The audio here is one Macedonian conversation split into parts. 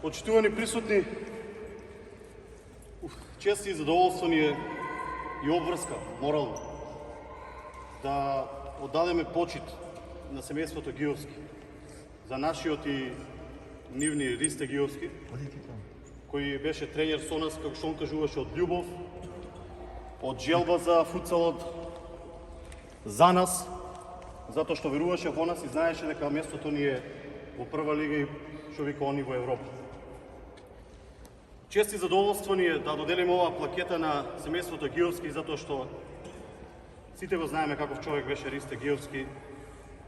Почитувани присутни, чест и задоволство ни е и обврска, морално, да отдадеме почит на семејството Гиовски, за нашиот и нивни Ристе Гиовски, кој беше тренер со нас, како што он кажуваше, од љубов, од желба за футсалот, за нас, затоа што веруваше во нас и знаеше дека местото ни е во прва лига и што вика они во Европа. Чест и задоволство ни е да доделиме оваа плакета на семејството Гиовски, затоа што сите го знаеме каков човек беше Ристе Гиовски.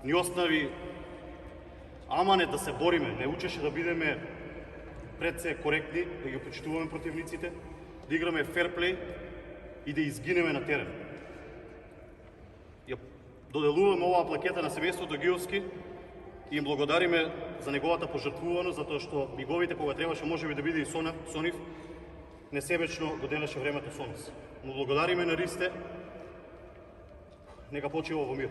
Ни остави, ама не да се бориме, не учеше да бидеме пред се коректни, да ги почитуваме противниците, да играме ферплей и да изгинеме на терен. Ја доделуваме оваа плакета на семејството Гиовски и им благодариме за неговата пожртвуваност, затоа што миговите кога требаше можеби да биде и со нив, несебечно го делеше времето со нас. Му благодариме на Ристе, нека почива во мир.